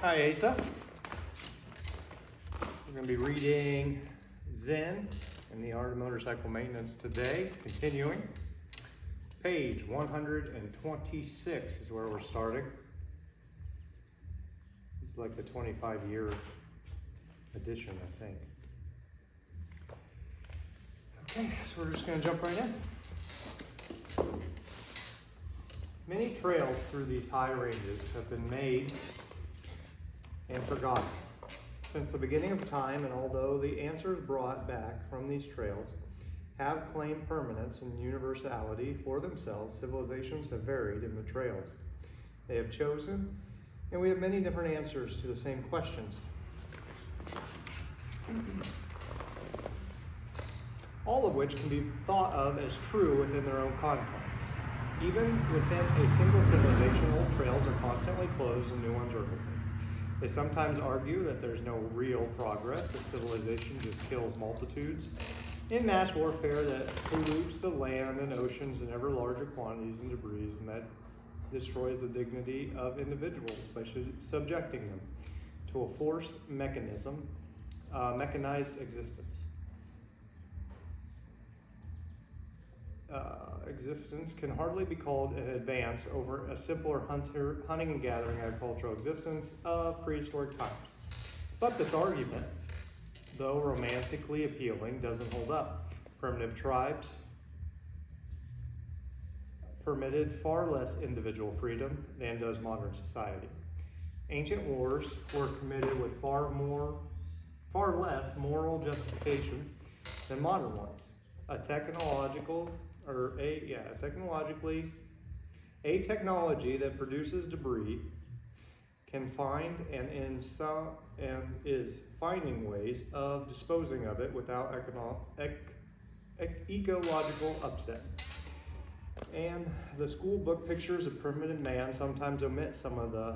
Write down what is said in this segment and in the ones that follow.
Hi, Asa. We're going to be reading Zen and the Art of Motorcycle Maintenance today, continuing. Page 126 is where we're starting. This is like the 25-year edition, I think. Okay, so we're just going to jump right in. Many trails through these high ranges have been made and forgotten since the beginning of time, and although the answers brought back from these trails have claimed permanence and universality for themselves, civilizations have varied in the trails they have chosen, and we have many different answers to the same questions. All of which can be thought of as true within their own context. Even within a single civilization, old trails are constantly closed and new ones are open. They sometimes argue that there's no real progress, that civilization just kills multitudes in mass warfare that pollutes the land and oceans in ever larger quantities and debris, and that destroys the dignity of individuals by subjecting them to a forced mechanized existence. Existence can hardly be called an advance over a simpler hunting and gathering agricultural existence of prehistoric times. But this argument, though romantically appealing, doesn't hold up. Primitive tribes permitted far less individual freedom than does modern society. Ancient wars were committed with far less moral justification than modern ones. A technology that produces debris can find and is finding ways of disposing of it without ecological upset. And the school book pictures of primitive man sometimes omit some of the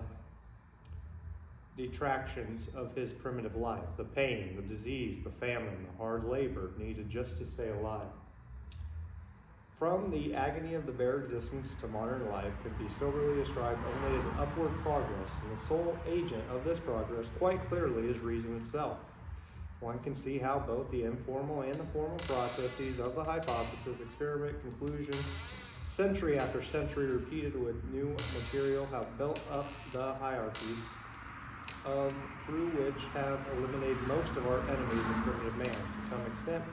detractions of his primitive life, the pain, the disease, the famine, the hard labor needed just to stay alive. From the agony of the bare existence to modern life could be soberly described only as an upward progress, and the sole agent of this progress quite clearly is reason itself. One can see how both the informal and the formal processes of the hypothesis, experiment, conclusion, century after century repeated with new material have built up the hierarchies through which have eliminated most of our enemies in primitive man. To some extent,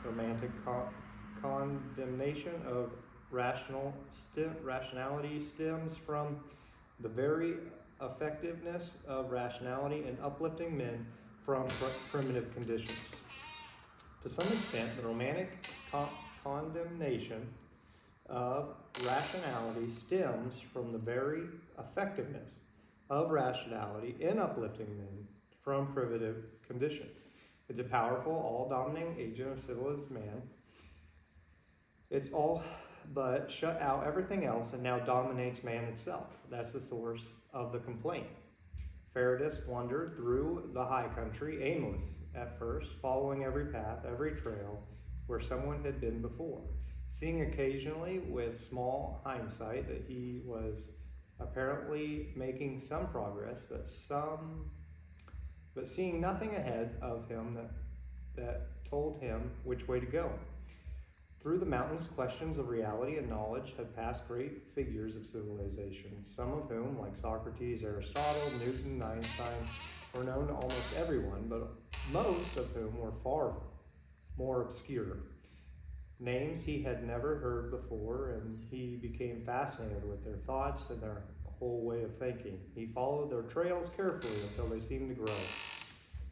romantic condemnation of rationality stems from the very effectiveness of rationality in uplifting men from primitive conditions. To some extent, the romantic condemnation of rationality stems from the very effectiveness of rationality in uplifting men from primitive conditions. It's a powerful, all-dominating agent of civilized man. It's all but shut out everything else and now dominates man itself. That's the source of the complaint. Ferratus wandered through the high country, aimless at first, following every path, every trail where someone had been before, seeing occasionally with small hindsight that he was apparently making some progress, but seeing nothing ahead of him that told him which way to go. Through the mountains, questions of reality and knowledge have passed great figures of civilization, some of whom, like Socrates, Aristotle, Newton, Einstein, were known to almost everyone, but most of whom were far more obscure. Names he had never heard before, and he became fascinated with their thoughts and their whole way of thinking. He followed their trails carefully until they seemed to grow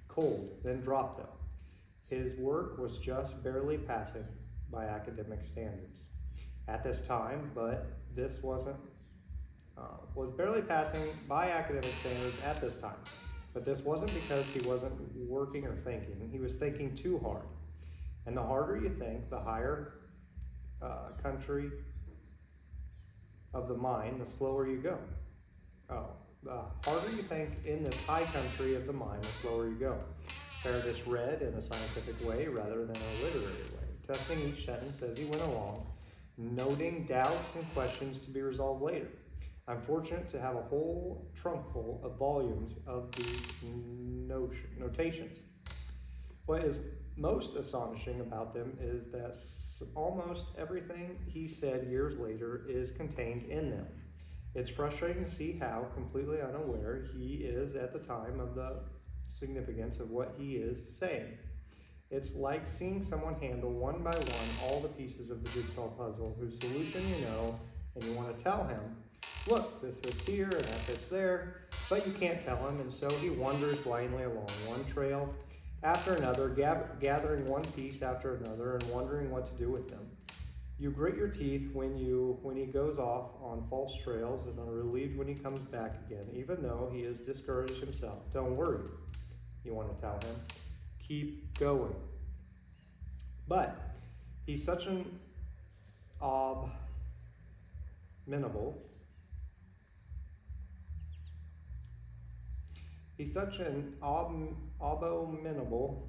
cold, then dropped them. His work was just barely passing by academic standards at this time, but this wasn't because he wasn't working or thinking. He was thinking too hard. And the harder you think, the higher country of the mind, the slower you go. The harder you think in this high country of the mind, the slower you go. Ferratus read in a scientific way rather than a literary way, testing each sentence as he went along, noting doubts and questions to be resolved later. I'm fortunate to have a whole trunk full of volumes of these notations. What is most astonishing about them is that almost everything he said years later is contained in them. It's frustrating to see how completely unaware he is at the time of the significance of what he is saying. It's like seeing someone handle one by one all the pieces of the jigsaw puzzle whose solution you know, and you want to tell him, look, this fits here and that fits there, but you can't tell him, and so he wanders blindly along one trail after another, gathering one piece after another and wondering what to do with them. You grit your teeth when he goes off on false trails and are relieved when he comes back again, even though he is discouraged himself. Don't worry, you want to tell him. Keep going. But he's such an abominable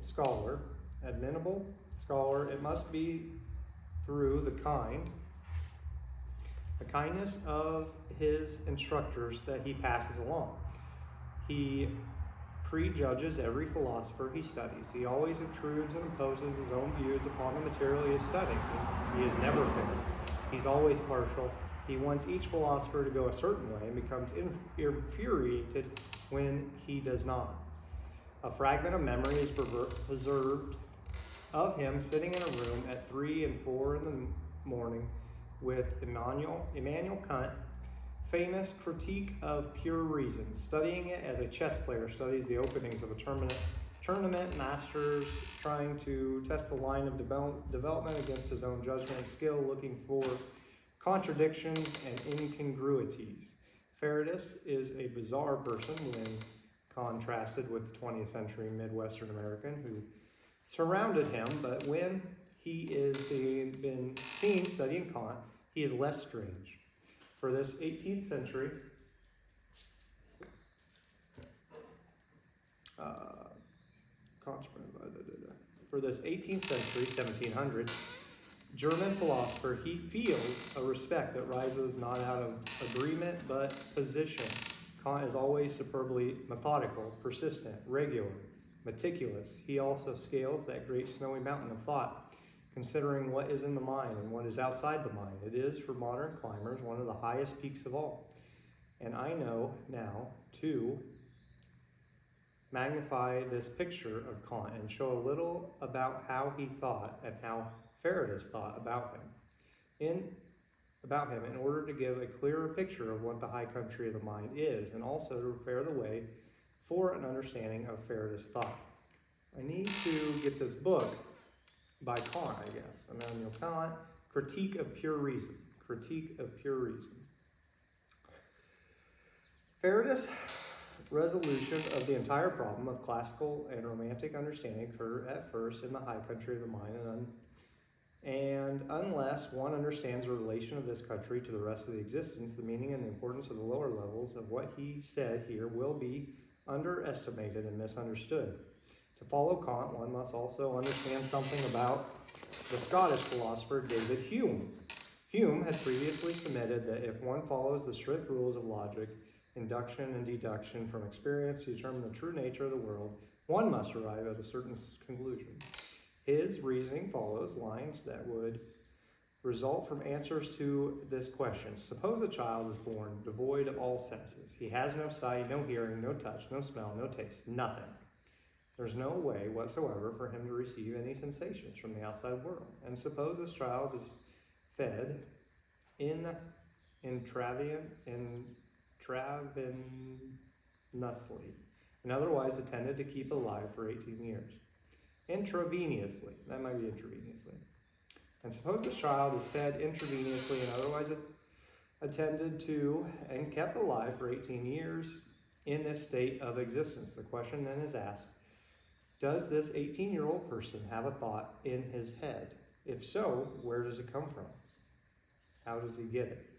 scholar, it must be through the kindness of his instructors that he passes along. He prejudges every philosopher he studies. He always intrudes and imposes his own views upon the material he is studying. He is never fair. He's always partial. He wants each philosopher to go a certain way and becomes infuriated when he does not. A fragment of memory is preserved of him sitting in a room at 3 and 4 in the morning with Immanuel Kant, famous critique of pure reason, studying it as a chess player studies the openings of a tournament, masters trying to test the line of development against his own judgment and skill, looking for contradictions and incongruities. Faraday is a bizarre person when contrasted with the 20th century Midwestern American who surrounded him, but when he is been seen studying Kant, he is less strange. For this 18th century, for this 18th century, 1700, German philosopher, he feels a respect that rises not out of agreement but position. Kant is always superbly methodical, persistent, regular, meticulous. He also scales that great snowy mountain of thought, considering what is in the mind and what is outside the mind. It is, for modern climbers, one of the highest peaks of all. And I know now to magnify this picture of Kant and show a little about how he thought and how Faraday thought about him in order to give a clearer picture of what the high country of the mind is, and also to prepare the way for an understanding of Faraday's thought. I need to get this book by Kant, I guess. Immanuel Kant, Critique of Pure Reason. Critique of Pure Reason. Faraday's resolution of the entire problem of classical and romantic understanding occurred at first in the high country of the mind, and unless one understands the relation of this country to the rest of the existence, the meaning and the importance of the lower levels of what he said here will be underestimated and misunderstood. To follow Kant, one must also understand something about the Scottish philosopher David Hume. Hume had previously submitted that if one follows the strict rules of logic, induction and deduction from experience to determine the true nature of the world, one must arrive at a certain conclusion. His reasoning follows lines that would result from answers to this question. Suppose a child is born devoid of all senses. He has no sight, no hearing, no touch, no smell, no taste, nothing. There's no way whatsoever for him to receive any sensations from the outside world. And suppose this child is fed intravenously, and otherwise attended to keep alive for 18 years. Intravenously, that might be intravenously. And suppose this child is fed intravenously and otherwise attended to and kept alive for 18 years in this state of existence. The question then is asked, does this 18-year-old person have a thought in his head? If so, where does it come from? How does he get it?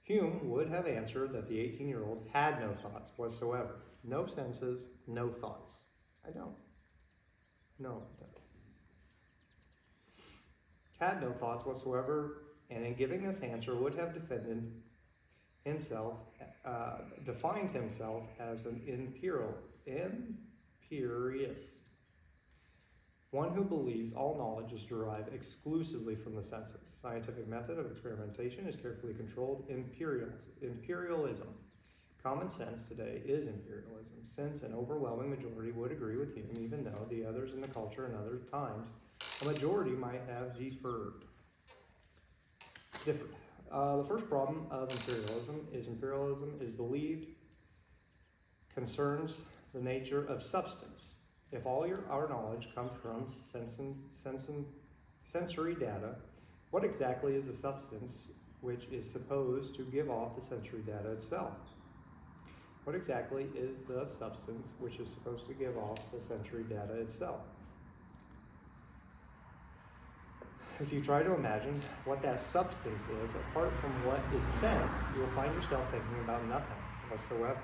Hume would have answered that the 18-year-old had no thoughts whatsoever. No senses, no thoughts. I don't. No. Had no thoughts whatsoever, and in giving this answer would have defended himself, defined himself as an imperious, one who believes all knowledge is derived exclusively from the senses. Scientific method of experimentation is carefully controlled imperialism. Common sense today is imperialism, since an overwhelming majority would agree with him, even though the others in the culture and other times, a majority might have differed. The first problem of imperialism is believed concerns the nature of substance. If all our knowledge comes from sensory data, what exactly is the substance which is supposed to give off the sensory data itself? What exactly is the substance which is supposed to give off the sensory data itself? If you try to imagine what that substance is, apart from what is sensed, you'll find yourself thinking about nothing whatsoever.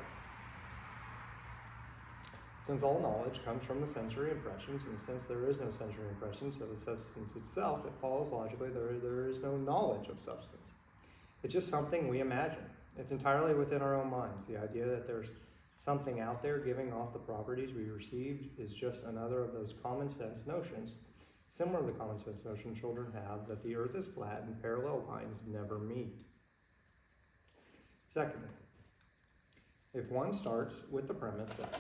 Since all knowledge comes from the sensory impressions, and since there is no sensory impressions of the substance itself, it follows logically there is no knowledge of substance. It's just something we imagine. It's entirely within our own minds. The idea that there's something out there giving off the properties we received is just another of those common sense notions, similar to the common sense notion children have that the earth is flat and parallel lines never meet. Secondly, if one starts with the premise that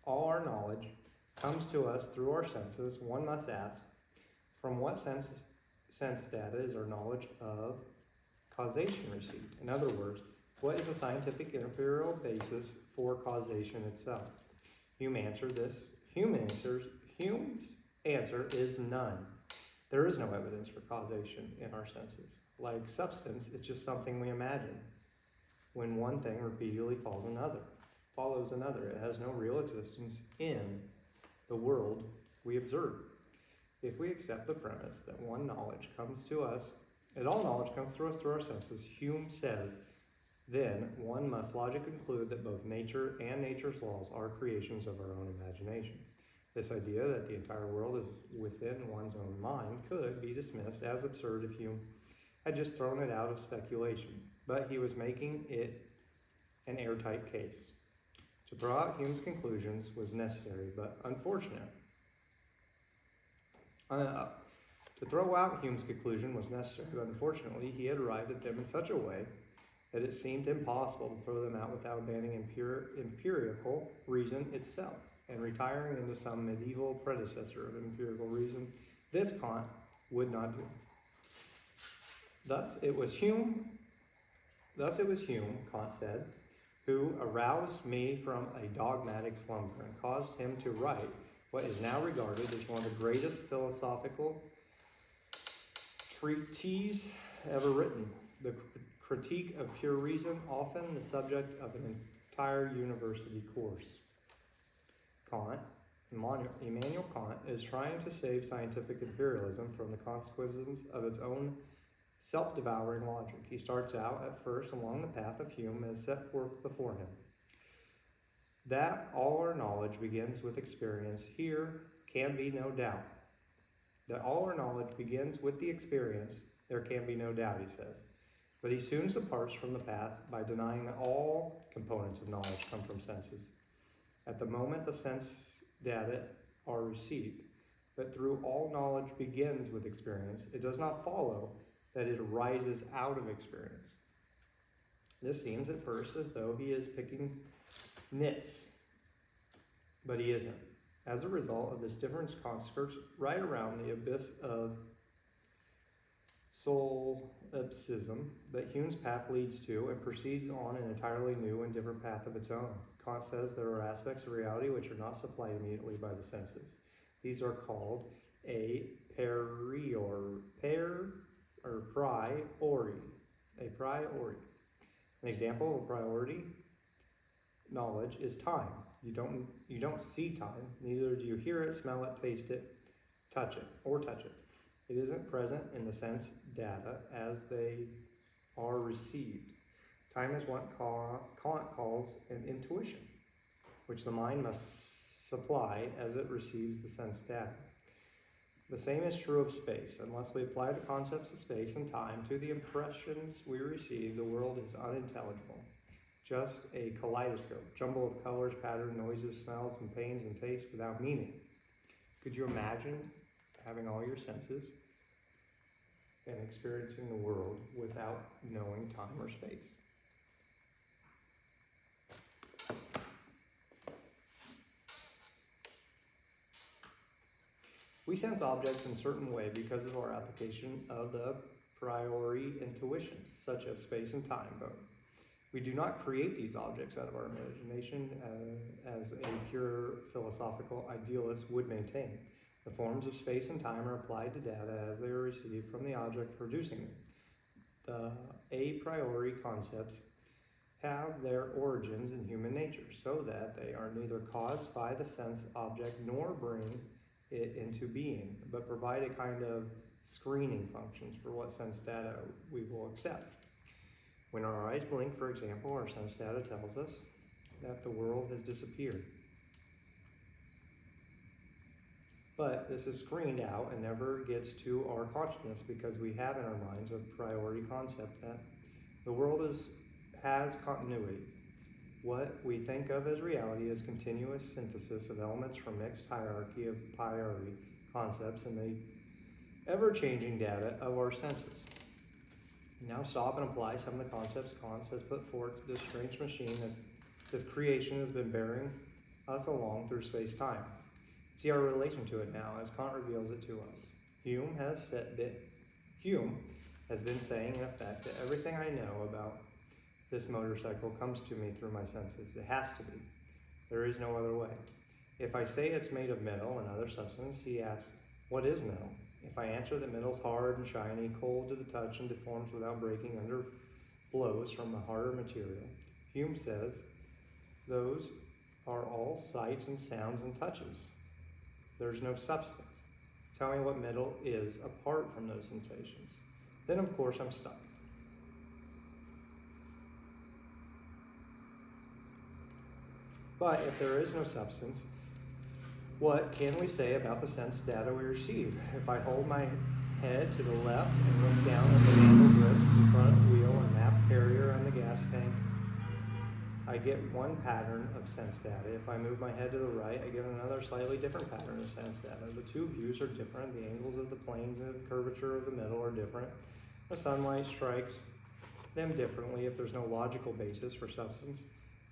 all our knowledge comes to us through our senses, one must ask, from what sense data is our knowledge of causation received? In other words, what is the scientific imperial basis for causation itself? Hume's answer is none. There is no evidence for causation in our senses. Like substance, it's just something we imagine. When one thing repeatedly follows another, it has no real existence in the world we observe. If we accept the premise that all knowledge comes to us through our senses, Hume says, then one must logically conclude that both nature and nature's laws are creations of our own imagination. This idea that the entire world is within one's own mind could be dismissed as absurd if Hume had just thrown it out of speculation, but he was making it an airtight case. To throw out Hume's conclusions was necessary, but unfortunate. To throw out Hume's conclusion was necessary, but unfortunately he had arrived at them in such a way that it seemed impossible to throw them out without abandoning empirical reason itself and retiring into some medieval predecessor of empirical reason. This Kant would not do. Thus it was Hume, Kant said, who aroused me from a dogmatic slumber and caused him to write what is now regarded as one of the greatest philosophical treatises ever written, the Critique of Pure Reason, often the subject of an entire university course. Immanuel Kant is trying to save scientific imperialism from the consequences of its own self-devouring logic. He starts out at first along the path of Hume and is set forth before him. That all our knowledge begins with experience, here can be no doubt. That all our knowledge begins with the experience, there can be no doubt, he says. But he soon departs from the path by denying that all components of knowledge come from senses. At the moment the sense data are received, but through all knowledge begins with experience, it does not follow that it arises out of experience. This seems at first as though he is picking nits, but he isn't. As a result of this difference, Kant skirts right around the abyss of solipsism that Hume's path leads to and proceeds on an entirely new and different path of its own. Kant says there are aspects of reality which are not supplied immediately by the senses. These are called a priori. An example of a priority knowledge is time. You don't see time, neither do you hear it, smell it, taste it, touch it. It isn't present in the sense data as they are received. Time is what Kant calls an intuition, which the mind must supply as it receives the sense data. The same is true of space. Unless we apply the concepts of space and time to the impressions we receive, the world is unintelligible. Just a kaleidoscope, jumble of colors, patterns, noises, smells, and pains and tastes without meaning. Could you imagine having all your senses and experiencing the world without knowing time or space? We sense objects in a certain way because of our application of the priori intuitions, such as space and time both. We do not create these objects out of our imagination as a pure philosophical idealist would maintain. The forms of space and time are applied to data as they are received from the object producing them. The a priori concepts have their origins in human nature, so that they are neither caused by the sense object nor bring it into being, but provide a kind of screening functions for what sense data we will accept. When our eyes blink, for example, our sense data tells us that the world has disappeared. But this is screened out and never gets to our consciousness because we have in our minds a priori concept that the world has continuity. What we think of as reality is continuous synthesis of elements from mixed hierarchy of priori concepts and the ever-changing data of our senses. Now stop and apply some of the concepts Kant has put forth to this strange machine that this creation has been bearing us along through space-time. See our relation to it now as Kant reveals it to us. Hume has been saying in effect that everything I know about this motorcycle comes to me through my senses. It has to be. There is no other way. If I say it's made of metal and other substance, he asks, what is metal? If I answer that metal is hard and shiny, cold to the touch, and deforms without breaking under blows from a harder material, Hume says, those are all sights and sounds and touches. There's no substance. Tell me what metal is apart from those sensations. Then, of course, I'm stuck. But if there is no substance, what can we say about the sense data we receive? If I hold my head to the left and look down at the handle grips, the front wheel, and map carrier on the gas tank, I get one pattern of sense data. If I move my head to the right, I get another slightly different pattern of sense data. The two views are different. The angles of the planes and the curvature of the metal are different. The sunlight strikes them differently. If there's no logical basis for substance,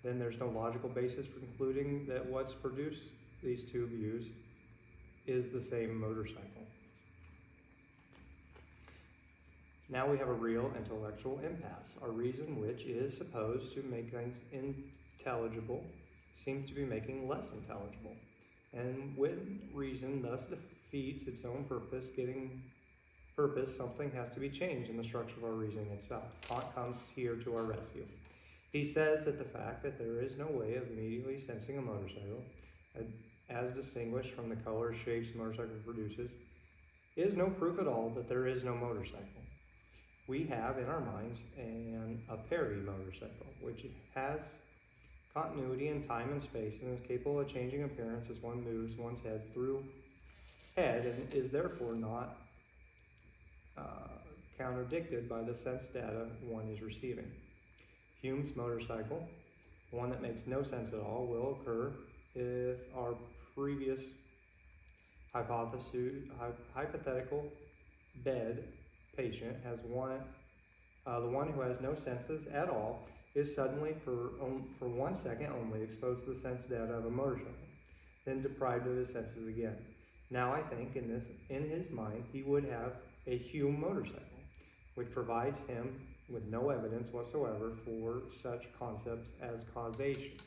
then there's no logical basis for concluding that what's produced these two views is the same motorcycle. Now we have a real intellectual impasse. Our reason, which is supposed to make things intelligible, seems to be making less intelligible. And when reason thus defeats its own purpose, something has to be changed in the structure of our reasoning itself. Kant comes here to our rescue. He says that the fact that there is no way of immediately sensing a motorcycle, as distinguished from the colors, shapes the motorcycle produces, is no proof at all that there is no motorcycle. We have in our minds a peri motorcycle, which has continuity in time and space and is capable of changing appearance as one moves one's head through head and is therefore not contradicted by the sense data one is receiving. Hume's motorcycle, one that makes no sense at all, will occur if our previous hypothetical bed patient has the one who has no senses at all is suddenly for 1 second only exposed to the sense data of a motorcycle, then deprived of his senses again. Now I think in his mind he would have a Hume motorcycle, which provides him with no evidence whatsoever for such concepts as causation.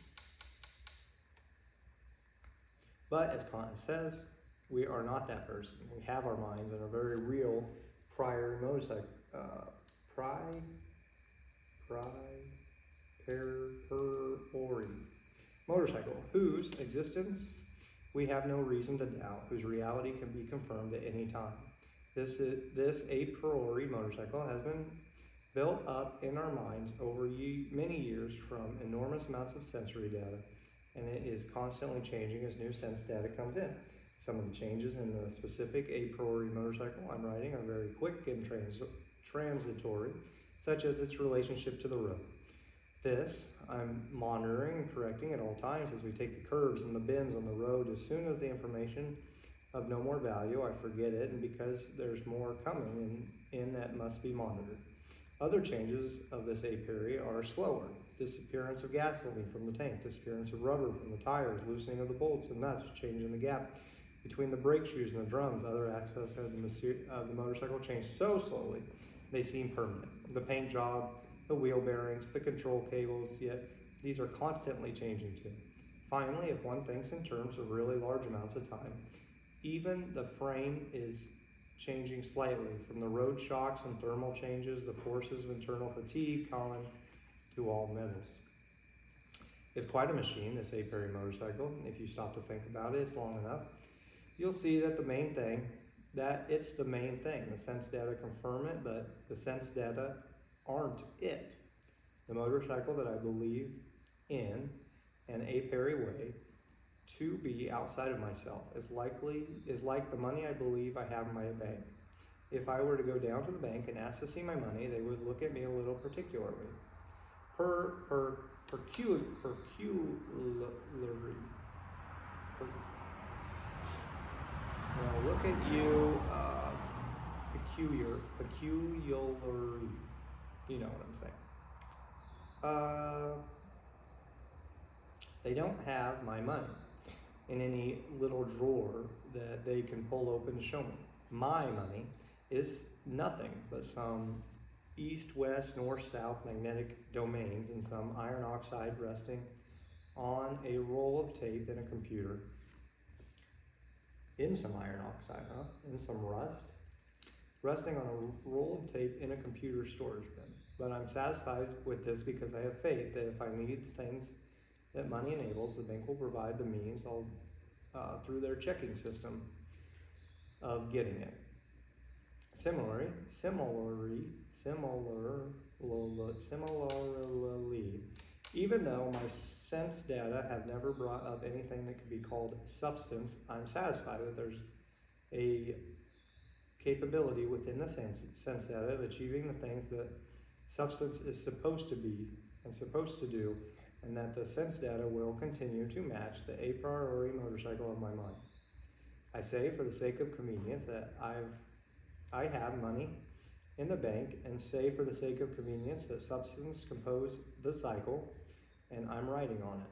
But as Kant says, we are not that person. We have our minds and a very real priori motorcycle, motorcycle, whose existence we have no reason to doubt, whose reality can be confirmed at any time. This a priori motorcycle has been built up in our minds over many years from enormous amounts of sensory data and it is constantly changing as new sense data comes in. Some of the changes in the specific a priori motorcycle I'm riding are very quick and transitory, such as its relationship to the road. This I'm monitoring and correcting at all times as we take the curves and the bends on the road. As soon as the information of no more value, I forget it, and because there's more coming in that must be monitored. Other changes of this a priori are slower. Disappearance of gasoline from the tank, disappearance of rubber from the tires, loosening of the bolts and nuts, changing the gap between the brake shoes and the drums. Other aspects of the motorcycle change so slowly they seem permanent. The paint job, the wheel bearings, the control cables, yet these are constantly changing too. Finally, if one thinks in terms of really large amounts of time, even the frame is changing slightly, from the road shocks and thermal changes, the forces of internal fatigue common to all metals. It's quite a machine, this a priori motorcycle. If you stop to think about it long enough, you'll see that it's the main thing. The sense data confirm it, but the sense data aren't it. The motorcycle that I believe in an a priori way to be outside of myself is like the money I believe I have in my bank. If I were to go down to the bank and ask to see my money, they would look at me a little particularly. Peculiarly. Now look at you, peculiarly. You know what I'm saying. They don't have my money in any little drawer that they can pull open to show me. My money is nothing but some east, west, north, south magnetic domains and some iron oxide resting on a roll of tape in a computer. In some iron oxide, in some rust, resting on a roll of tape in a computer storage bin. But I'm satisfied with this because I have faith that if I need the things that money enables, the bank will provide the means through their checking system of getting it. Similarly, even though my sense data have never brought up anything that could be called substance, I'm satisfied that there's a capability within the sense data of achieving the things that substance is supposed to be and supposed to do, and that the sense data will continue to match the a priori motorcycle of my mind. I say for the sake of convenience that I have money in the bank, and say for the sake of convenience that substance compose the cycle and I'm riding on it.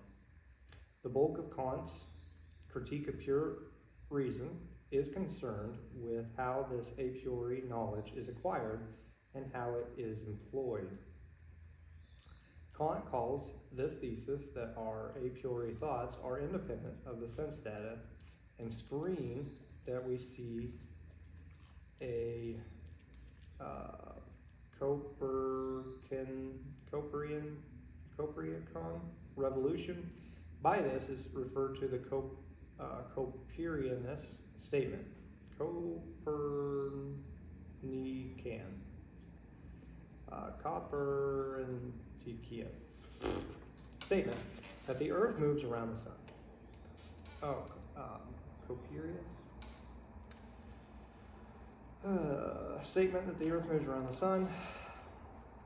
The bulk of Kant's critique of pure reason is concerned with how this a priori knowledge is acquired and how it is employed. Kant calls this thesis that our a priori thoughts are independent of the sense data and screen that we see a Copernican revolution. By this is referred to the Copernicus statement. Copernican. Copernicus statement that the Earth moves around the sun. Copernicus. Statement that the Earth moves around the sun.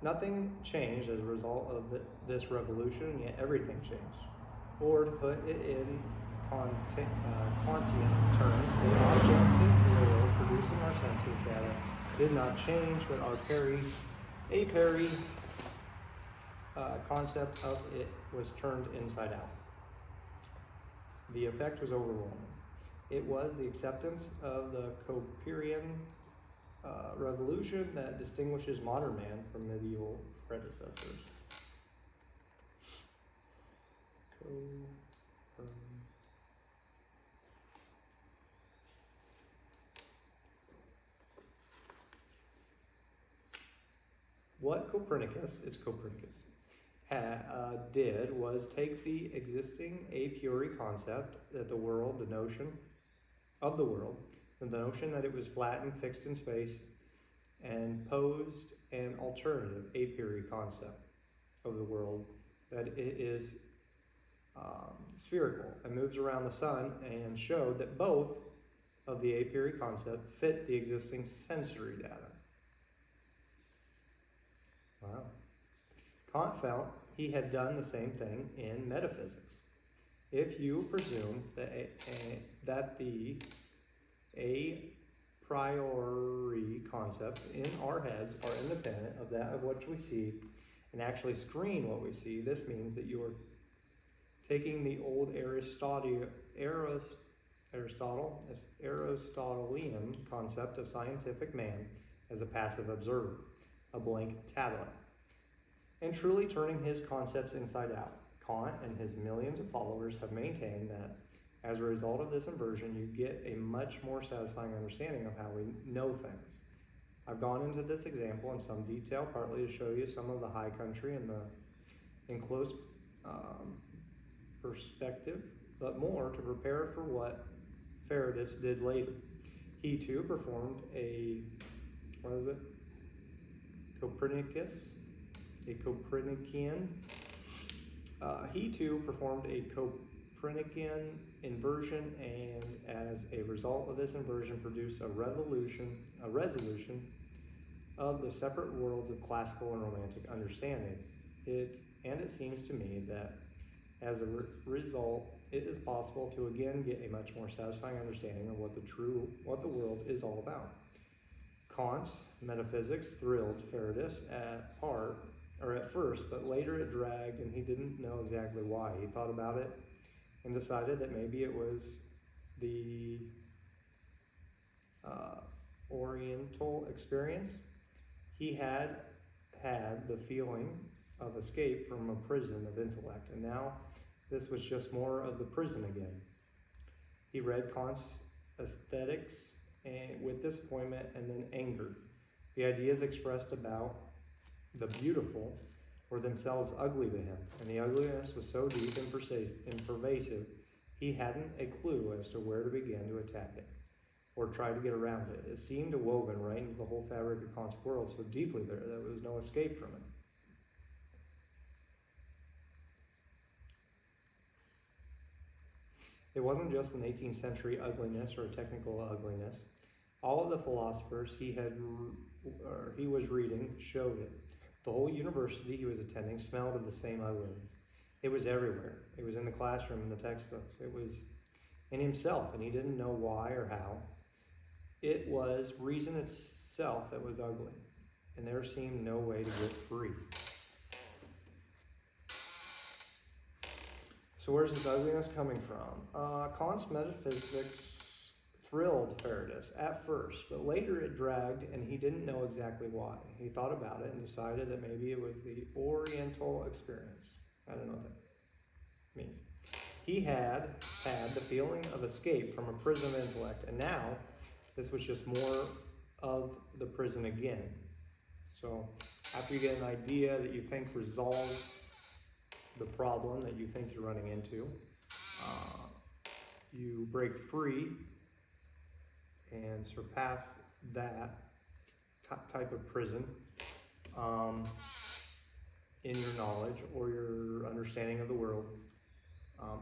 Nothing changed as a result of this revolution, yet everything changed. Or to put it in Kantian terms, the objective world producing our senses data did not change, but our a priori concept of it was turned inside out. The effect was overwhelming. It was the acceptance of the Copernican revolution that distinguishes modern man from medieval predecessors. What Copernicus did was take the existing a priori concept that the notion that it was flat and fixed in space, and posed an alternative a priori concept of the world, that it is spherical and moves around the sun, and showed that both of the a priori concepts fit the existing sensory data. Wow. Kant felt he had done the same thing in metaphysics. If you presume that the a priori concepts in our heads are independent of that of what we see and actually screen what we see, this means that you are taking the old Aristotelian concept of scientific man as a passive observer, a blank tablet, and truly turning his concepts inside out. Kant and his millions of followers have maintained that as a result of this inversion, you get a much more satisfying understanding of how we know things. I've gone into this example in some detail, partly to show you some of the high country and the enclosed perspective, but more to prepare for what Faradis did later. He too performed a Copernican inversion, and as a result of this inversion produced a resolution of the separate worlds of classical and romantic understanding. It seems to me that as a result, it is possible to again get a much more satisfying understanding of what the world is all about. Kant's metaphysics thrilled Faradis at first, but later it dragged, and he didn't know exactly why. He thought about it and decided that maybe it was the Oriental experience. He had the feeling of escape from a prison of intellect, and now this was just more of the prison again. He read Kant's Aesthetics with disappointment and then anger. The ideas expressed about the beautiful were themselves ugly to him, and the ugliness was so deep and pervasive, he hadn't a clue as to where to begin to attack it or try to get around it. It seemed woven right into the whole fabric of Kant's world so deeply there was no escape from it. It wasn't just an 18th century ugliness or a technical ugliness. All of the philosophers he was reading showed it. The whole university he was attending smelled of the same ugliness. It was everywhere. It was in the classroom, in the textbooks. It was in himself, and he didn't know why or how. It was reason itself that was ugly, and there seemed no way to get free. So where's this ugliness coming from? Kant's metaphysics thrilled Faradis at first, but later it dragged, and he didn't know exactly why. He thought about it and decided that maybe it was the Oriental experience. I don't know what that means. He had the feeling of escape from a prison of intellect, and now this was just more of the prison again. So after you get an idea that you think resolves the problem that you think you're running into, you break free and surpass that type of prison in your knowledge or your understanding of the world,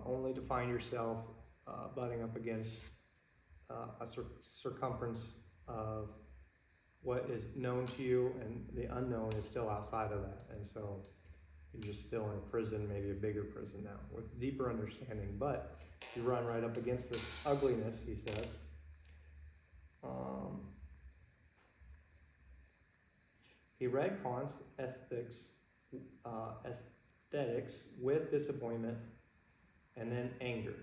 only to find yourself butting up against a circumference of what is known to you, and the unknown is still outside of that. And so you're just still in a prison, maybe a bigger prison now, with deeper understanding. But you run right up against this ugliness, he says. He read Kant's Aesthetics with disappointment and then anger.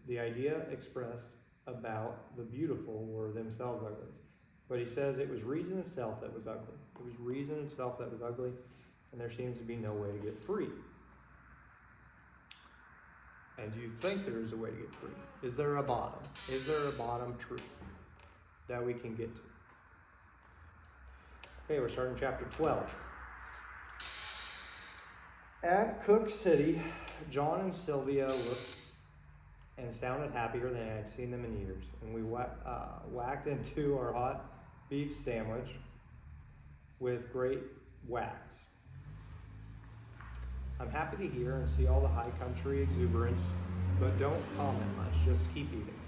The idea expressed about the beautiful were themselves ugly. But he says it was reason itself that was ugly. It was reason itself that was ugly, and there seems to be no way to get free. And do you think there is a way to get free? Is there a bottom? Is there a bottom truth that we can get to? Okay, we're starting chapter 12. At Cook City, John and Sylvia looked and sounded happier than I had seen them in years. And we whacked into our hot beef sandwich with great whacks. I'm happy to hear and see all the high country exuberance, but don't comment much, just keep eating.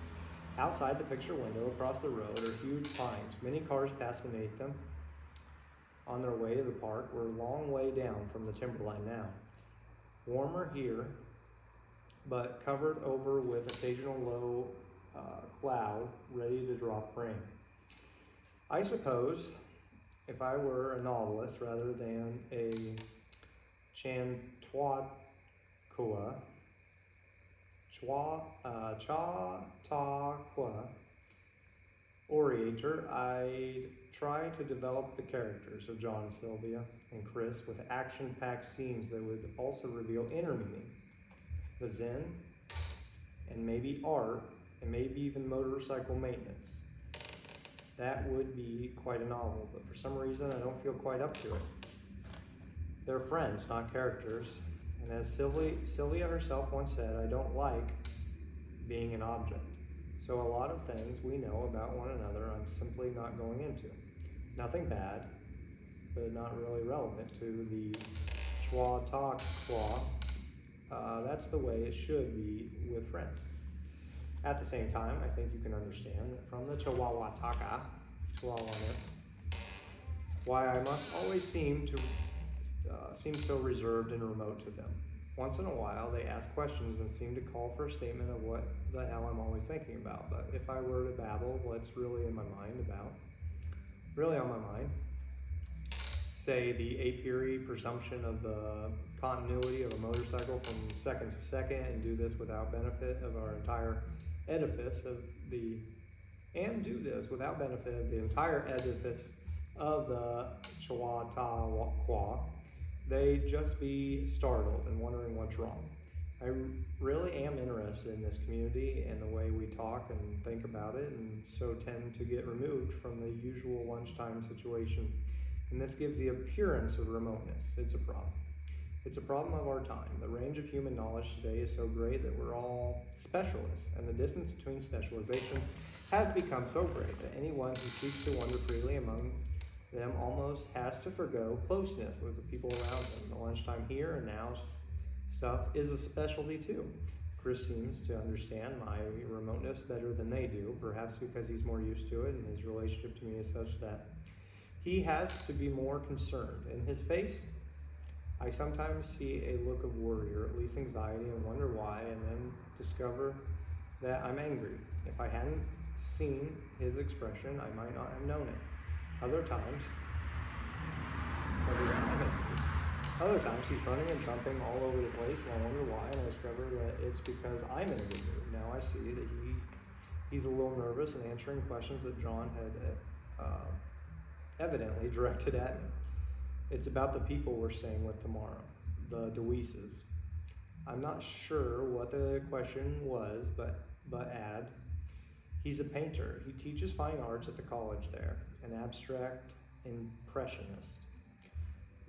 Outside the picture window across the road are huge pines. Many cars pass beneath them on their way to the park. We're a long way down from the timberline now. Warmer here, but covered over with occasional low cloud ready to drop rain. I suppose if I were a novelist rather than a Chautauqua orator, I'd try to develop the characters of John, Sylvia, and Chris with action-packed scenes that would also reveal inner meaning, the Zen, and maybe art, and maybe even motorcycle maintenance. That would be quite a novel, but for some reason I don't feel quite up to it. They're friends, not characters, and as Sylvia herself once said, I don't like being an object. So a lot of things we know about one another I'm simply not going into. Nothing bad, but not really relevant to the Chautauqua. That's the way it should be with friends. At the same time, I think you can understand that from the Chihuahua, why I must always seem so reserved and remote to them. Once in a while, they ask questions and seem to call for a statement of what the hell I'm always thinking about. But if I were to babble what's really on my mind, say the a priori presumption of the continuity of a motorcycle from second to second, and do this without benefit of our entire edifice of the Chautauqua, they'd just be startled and wondering what's wrong. I really am interested in this community and the way we talk and think about it, and so tend to get removed from the usual lunchtime situation. And this gives the appearance of remoteness. It's a problem. It's a problem of our time. The range of human knowledge today is so great that we're all specialists, and the distance between specialization has become so great that anyone who seeks to wander freely among them almost has to forgo closeness with the people around them. The lunchtime here and now stuff is a specialty too. Chris seems to understand my remoteness better than they do, perhaps because he's more used to it, and his relationship to me is such that he has to be more concerned. In his face, I sometimes see a look of worry, or at least anxiety, and wonder why, and then discover that I'm angry. If I hadn't seen his expression, I might not have known it. Other times he's running and jumping all over the place, and I wonder why, and I discover that it's because I'm in a good mood. Now I see that he's a little nervous and answering questions that John had evidently directed at me. It's about the people we're staying with tomorrow, the DeWeeses. I'm not sure what the question was, but add, he's a painter. He teaches fine arts at the college there, an abstract impressionist.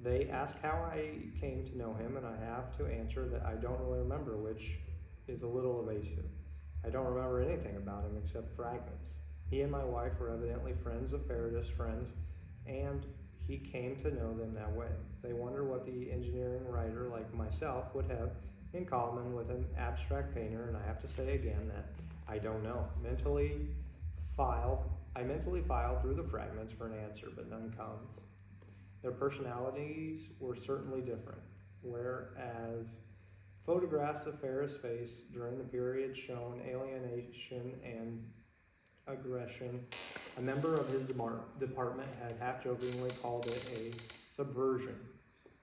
They ask how I came to know him, and I have to answer that I don't really remember, which is a little evasive. I don't remember anything about him except fragments. He and my wife were evidently friends of Faraday's friends, and he came to know them that way. They wonder what the engineering writer like myself would have in common with an abstract painter, and I have to say again that I don't know. I mentally filed through the fragments for an answer, but none comes. Their personalities were certainly different, whereas photographs of Ferris' face during the period shown alienation and aggression. A member of his department had half-jokingly called it a subversion.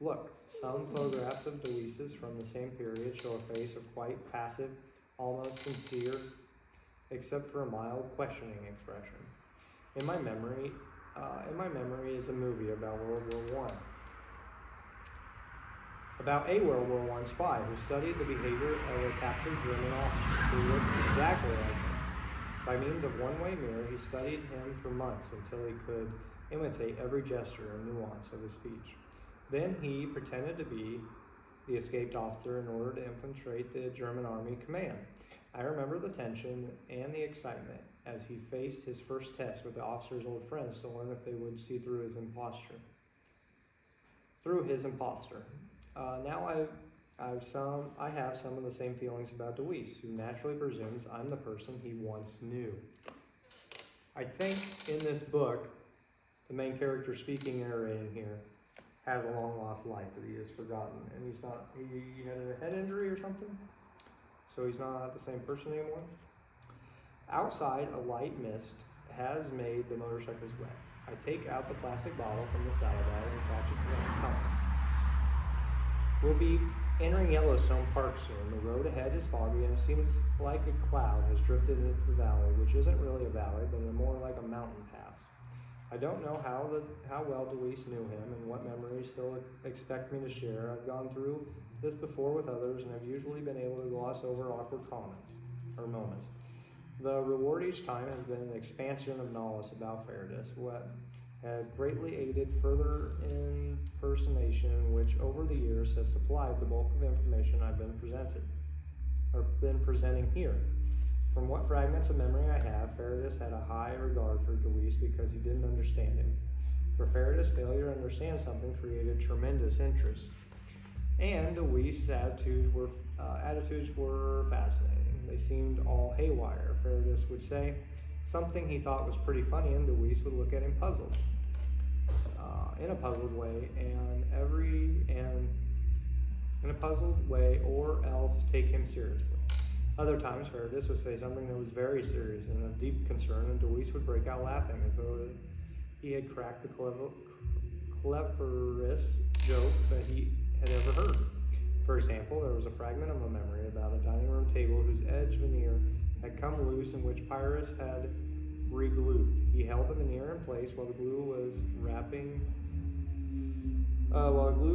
Look, some photographs of DeWeeses from the same period show a face of quite passive, almost sincere, except for a mild questioning expression. In my memory is a movie about World War I. About a World War I spy who studied the behavior of a captured German officer who looked exactly like him. By means of one-way mirror, he studied him for months until he could imitate every gesture and nuance of his speech. Then he pretended to be the escaped officer in order to infiltrate the German army command. I remember the tension and the excitement as he faced his first test with the officer's old friends to learn if they would see through his imposture. Now I have some of the same feelings about Deweese, who naturally presumes I'm the person he once knew. I think in this book, the main character speaking narrating here has a long lost life that he has forgotten, and he had a head injury or something, so he's not the same person anymore. Outside, a light mist has made the motorcycles wet. I take out the plastic bottle from the saddlebag and attach it to the pump. We'll be entering Yellowstone Park soon. The road ahead is foggy, and it seems like a cloud has drifted into the valley, which isn't really a valley, but more like a mountain pass. I don't know how well Deweese knew him and what memories he'll expect me to share. I've gone through this before with others, and I've usually been able to gloss over awkward comments or moments. The reward each time has been an expansion of knowledge about Ferratus, what has greatly aided further impersonation, which over the years has supplied the bulk of information I've been presenting here. From what fragments of memory I have, Ferratus had a high regard for Deweese because he didn't understand him. For Ferratus, failure to understand something created tremendous interest. And Deweese's attitudes were fascinating. They seemed all haywire. Ferratus would say something he thought was pretty funny, and Deweese would look at him puzzled, in a puzzled way, or else take him seriously. Other times, Ferratus would say something that was very serious and of deep concern, and Deweese would break out laughing as though he had cracked the cleverest joke that he had ever heard. For example, there was a fragment of a memory about a dining room table whose edge veneer had come loose and which Pyrrhus had re-glued. He held the veneer in place while the glue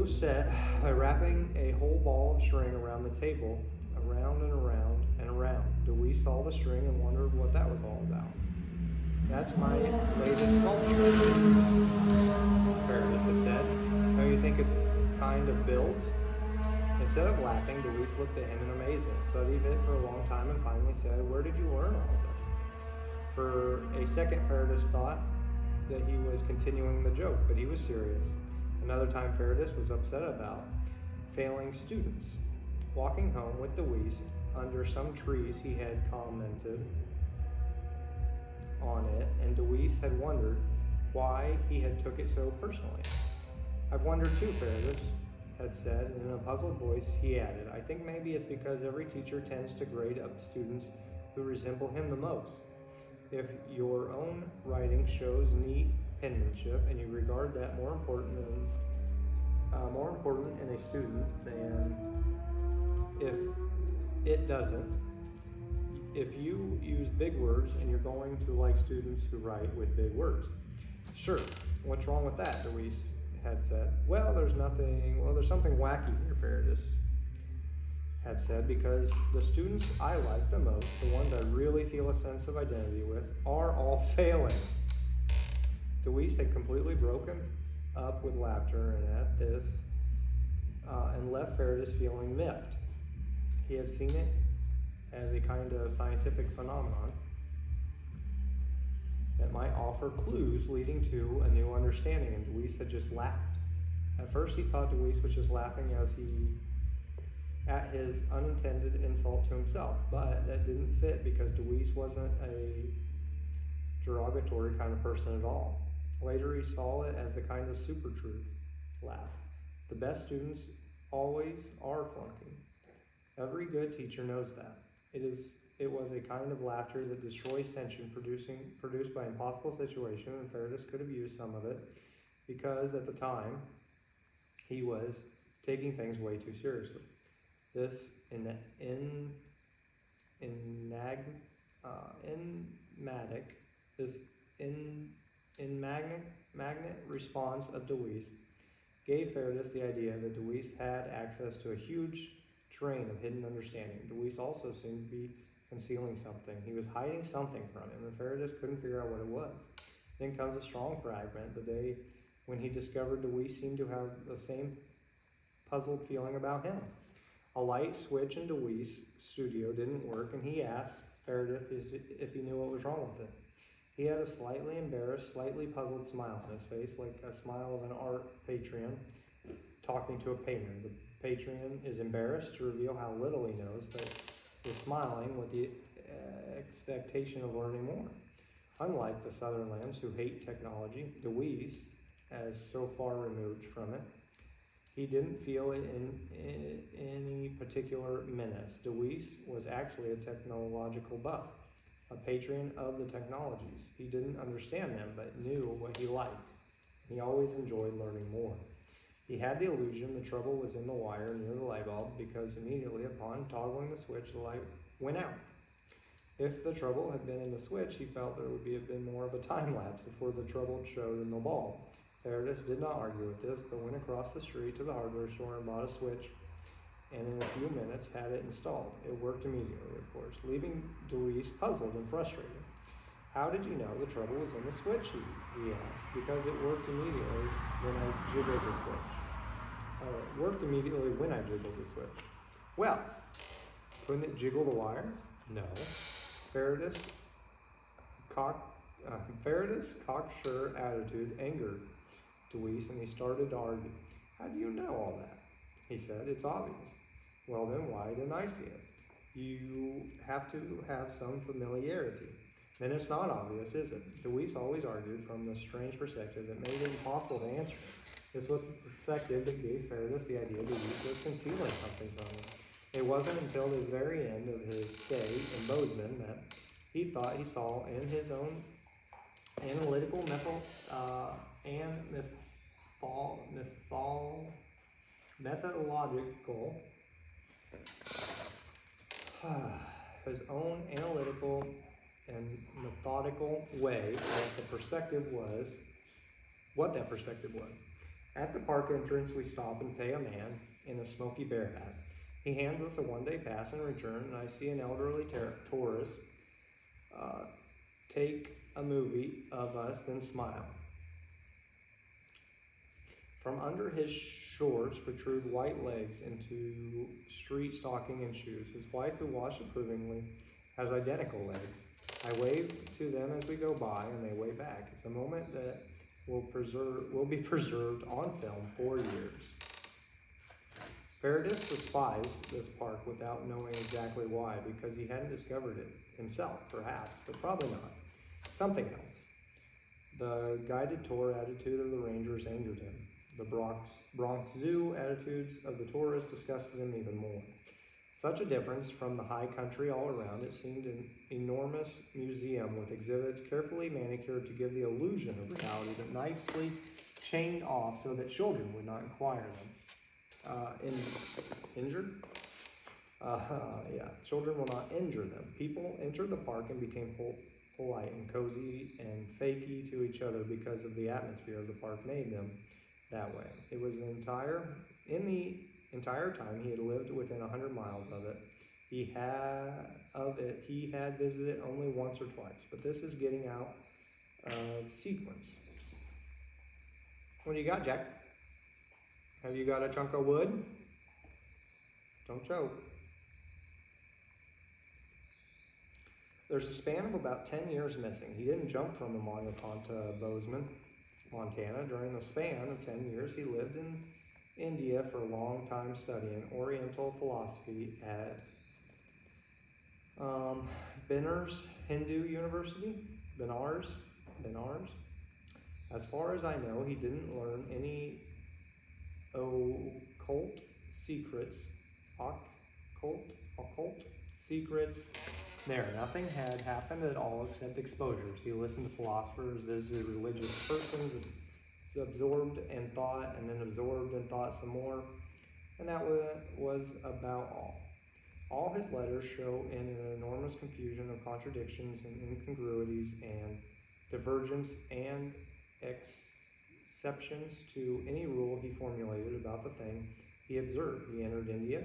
set by wrapping a whole ball of string around the table, around and around and around. Deweese saw the string and wondered what that was all about. That's my latest sculpture, Ferratus had said. Don't you think it's kind of builds? Instead of laughing, Deweese looked at him in amazement, studied it for a long time, and finally said, "Where did you learn all this?" For a second, Ferratus thought that he was continuing the joke, but he was serious. Another time, Ferratus was upset about failing students. Walking home with Deweese under some trees, he had commented on it, and Deweese had wondered why he had took it so personally. "I've wondered too," Ferratus had said, and in a puzzled voice he added, "I think maybe it's because every teacher tends to grade up students who resemble him the most. If your own writing shows neat penmanship and you regard that more important in a student than if it doesn't, if you use big words and you're going to like students who write with big words." "Sure, what's wrong with that?" Deweese had said. There's something wacky here," Ferratus had said, "because the students I like the most, the ones I really feel a sense of identity with, are all failing." Deweese had completely broken up with laughter at this and left Ferratus feeling miffed. He had seen it as a kind of scientific phenomenon that might offer clues leading to a new understanding, and Deweese had just laughed. At first he thought Deweese was just laughing at his unintended insult to himself, but that didn't fit because Deweese wasn't a derogatory kind of person at all. Later he saw it as the kind of super truth laugh. The best students always are flunking. Every good teacher knows that. It was a kind of laughter that destroys tension produced by impossible situations, and Ferratus could have used some of it because at the time he was taking things way too seriously. This enigmatic response of Deweese gave Ferratus the idea that Deweese had access to a huge train of hidden understanding. Deweese also seemed to be concealing something. He was hiding something from him, and Ferratus couldn't figure out what it was. Then comes a strong fragment, the day when he discovered Deweese seemed to have the same puzzled feeling about him. A light switch in Deweese's studio didn't work, and he asked Ferratus if he knew what was wrong with it. He had a slightly embarrassed, slightly puzzled smile on his face, like a smile of an art patron talking to a painter. The Patron is embarrassed to reveal how little he knows, but is smiling with the expectation of learning more. Unlike the Sutherlands, who hate technology, Deweese, as so far removed from it, he didn't feel it in any particular menace. Deweese was actually a technological buff, a patron of the technologies. He didn't understand them, but knew what he liked. He always enjoyed learning more. He had the illusion the trouble was in the wire near the light bulb, because immediately upon toggling the switch, the light went out. If the trouble had been in the switch, he felt there would have been more of a time lapse before the trouble showed in the bulb. Ferratus did not argue with this, but went across the street to the hardware store and bought a switch, and in a few minutes had it installed. It worked immediately, of course, leaving Deweese puzzled and frustrated. How did you know the trouble was in the switch, he asked. Because it worked immediately when I jiggled the switch. It worked immediately when I jiggled the switch. Well, couldn't it jiggle the wire? No. Ferratus' cocksure attitude angered Deweese, and he started to argue. How do you know all that? He said, it's obvious. Well then, why didn't I see it? You have to have some familiarity. Then it's not obvious, is it? Deweese always argued from the strange perspective that made it impossible to answer. This was the perspective that gave Ferratus the idea Deweese was concealing something from him. It wasn't until the very end of his stay in Bozeman that he thought he saw in his own analytical and methodical way what that perspective was. At the park entrance, we stop and pay a man in a smoky bear hat. He hands us a one-day pass in return, and I see an elderly tourist take a movie of us, then smile. From under his shorts protrude white legs into street stocking and shoes. His wife, who watched approvingly, has identical legs. I wave to them as we go by, and they wave back. It's a moment that will be preserved on film for years. Ferratus despised this park without knowing exactly why, because he hadn't discovered it himself, perhaps, but probably not. Something else. The guided tour attitude of the rangers angered him. The Bronx Zoo attitudes of the tourists disgusted him even more. Such a difference from the high country all around. It seemed an enormous museum with exhibits carefully manicured to give the illusion of reality, but nicely chained off so that children would not inquire them. Injured? Children will not injure them. People entered the park and became polite and cozy and fakey to each other because of the atmosphere of the park made them that way. It was in the entire time he had lived within 100 miles of it. He had visited only once or twice, but this is getting out of sequence. What do you got, Jack? Have you got a chunk of wood? Don't choke. There's a span of about 10 years missing. He didn't jump from the Montana to Bozeman, Montana. During the span of 10 years, he lived in India for a long time studying Oriental philosophy at Benares Hindu University, Benares. As far as I know, he didn't learn any occult secrets. There, nothing had happened at all except exposures. He listened to philosophers, visited religious persons, absorbed in thought, and then absorbed in thought some more, and that was about all. All his letters show in an enormous confusion of contradictions and incongruities and divergence and exceptions to any rule he formulated about the thing he observed. He entered India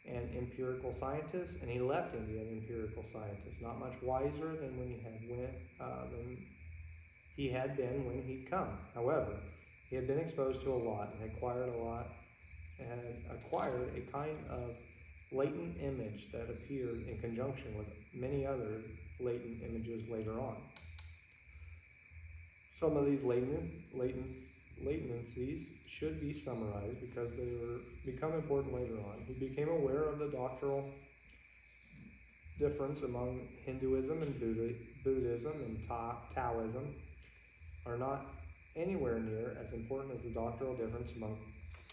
an empirical scientist, and he left India an empirical scientist, not much wiser than when he had been when he'd come. However, he had been exposed to a lot and acquired a kind of latent image that appeared in conjunction with many other latent images later on. Some of these latencies should be summarized because they become important later on. He became aware of the doctrinal difference among Hinduism and Buddhism and Taoism are not anywhere near as important as the doctrinal difference among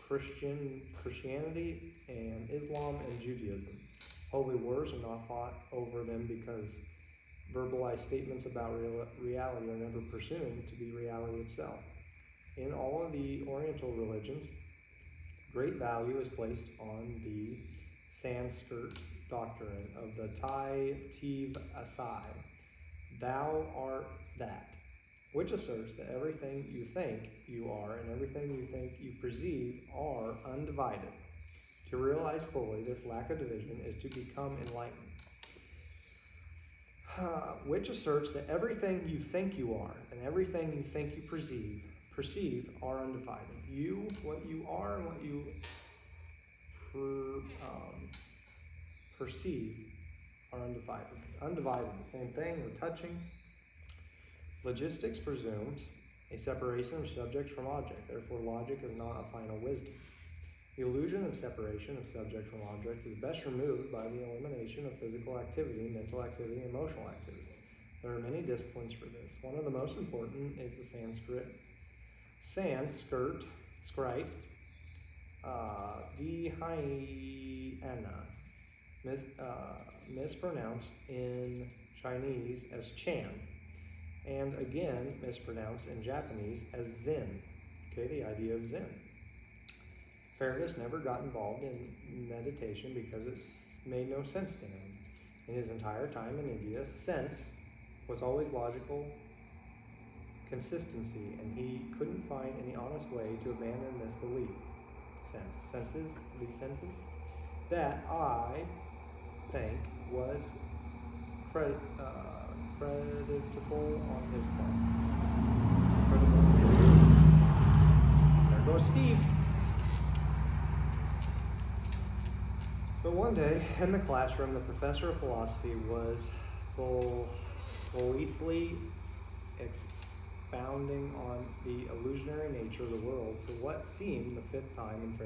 Christianity and Islam and Judaism. Holy wars are not fought over them because verbalized statements about reality are never presumed to be reality itself. In all of the Oriental religions, great value is placed on the Sanskrit doctrine of the Tai Tiv Asai, thou art that, which asserts that everything you think you are and everything you think you perceive are undivided. To realize fully this lack of division is to become enlightened. Which asserts that everything you think you are and everything you think you perceive are undivided. You, what you are, and what you perceive are undivided. Undivided, the same thing, or touching. Logistics presumes a separation of subject from object. Therefore, logic is not a final wisdom. The illusion of separation of subject from object is best removed by the elimination of physical activity, mental activity, and emotional activity. There are many disciplines for this. One of the most important is the Sanskrit, Dhyana, mispronounced in Chinese as Chan, and again mispronounced in Japanese as Zen. Okay, the idea of Zen. Fairness never got involved in meditation because it made no sense to him. In his entire time in India, sense was always logical consistency, and he couldn't find any honest way to abandon this belief. These senses, that I think was creditable on his part. There goes Steve. But one day, in the classroom, the professor of philosophy was gleefully expounding on the illusionary nature of the world for what seemed the fifth time in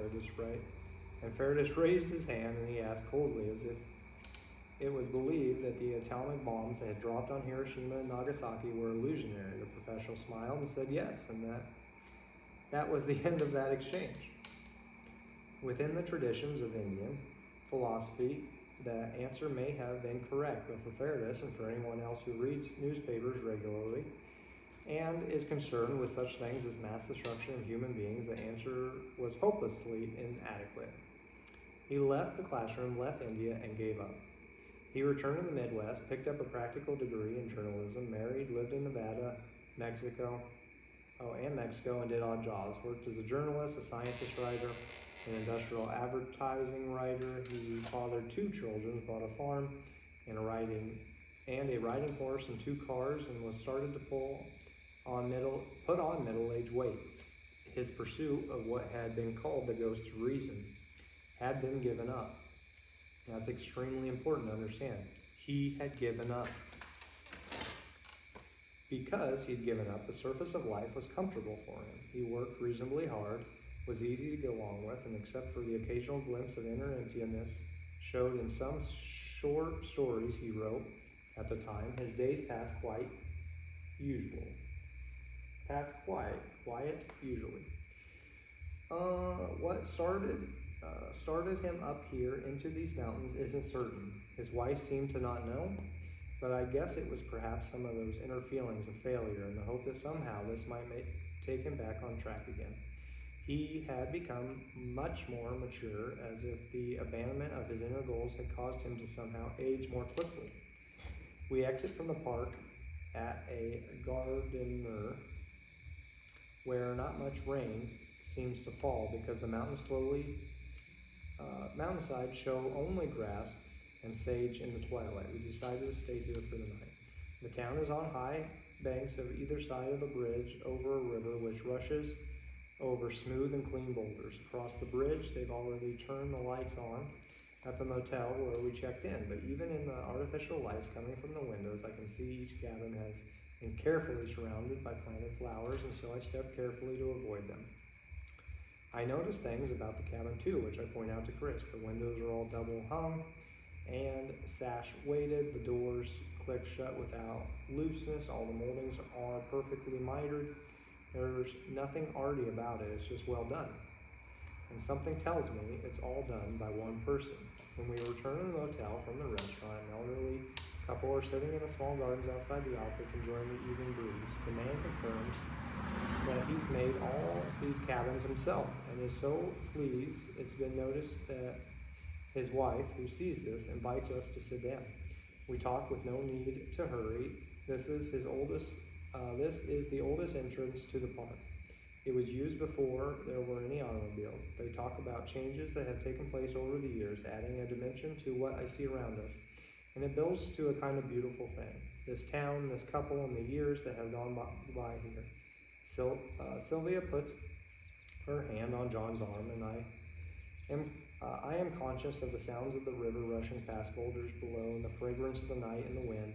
Faraday's raised his hand and he asked coldly, as if it was believed that the atomic bombs that had dropped on Hiroshima and Nagasaki were illusionary. The professor smiled and said yes, and that was the end of that exchange. Within the traditions of Indian philosophy, the answer may have been correct, but for Faraday and for anyone else who reads newspapers regularly and is concerned with such things as mass destruction of human beings, the answer was hopelessly inadequate. He left the classroom, left India, and gave up. He returned to the Midwest, picked up a practical degree in journalism, married, lived in Nevada, Mexico, and did odd jobs. Worked as a journalist, a scientist writer, an industrial advertising writer. He fathered 2 children, bought a farm and a riding horse and 2 cars, and was started to put on middle-aged weight. His pursuit of what had been called the ghost of reason had been given up. That's extremely important to understand. He had given up. Because he'd given up, the surface of life was comfortable for him. He worked reasonably hard, was easy to get along with, and except for the occasional glimpse of inner emptiness showed in some short stories he wrote at the time, his days passed quiet usually. What started him up here into these mountains isn't certain. His wife seemed to not know, but I guess it was perhaps some of those inner feelings of failure and the hope that somehow this might take him back on track again. He had become much more mature, as if the abandonment of his inner goals had caused him to somehow age more quickly. We exit from the park at a gardener where not much rain seems to fall because the mountainsides show only grass and sage in the twilight. We decided to stay here for the night. The town is on high banks of either side of a bridge over a river which rushes over smooth and clean boulders. Across the bridge, they've already turned the lights on at the motel where we checked in, but even in the artificial lights coming from the windows, I can see each cabin has been carefully surrounded by planted flowers, and so I stepped carefully to avoid them. I notice things about the cabin too, which I point out to Chris. The windows are all double hung and sash weighted. The doors click shut without looseness. All the moldings are perfectly mitered. There's nothing arty about it. It's just well done. And something tells me it's all done by one person. When we return to the motel from the restaurant, an elderly couple are sitting in the small gardens outside the office enjoying the evening breeze. The man confirms that he's made all these cabins himself and is so pleased it's been noticed that his wife, who sees this, invites us to sit down. We talk with no need to hurry. This is the oldest entrance to the park. It was used before there were any automobiles. They talk about changes that have taken place over the years, adding a dimension to what I see around us. And it builds to a kind of beautiful thing. This town, this couple, and the years that have gone by here. Sylvia puts her hand on John's arm, and I am conscious of the sounds of the river rushing past boulders below and the fragrance of the night and the wind.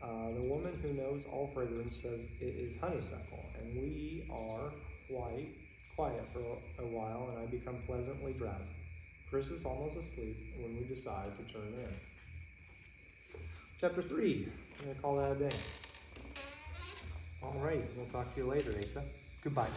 The woman who knows all fragrance says it is honeysuckle, and we are quite quiet for a while, and I become pleasantly drowsy. Chris is almost asleep when we decide to turn in. Chapter 3. I'm going to call that a day. All right, we'll talk to you later, Asa. Goodbye.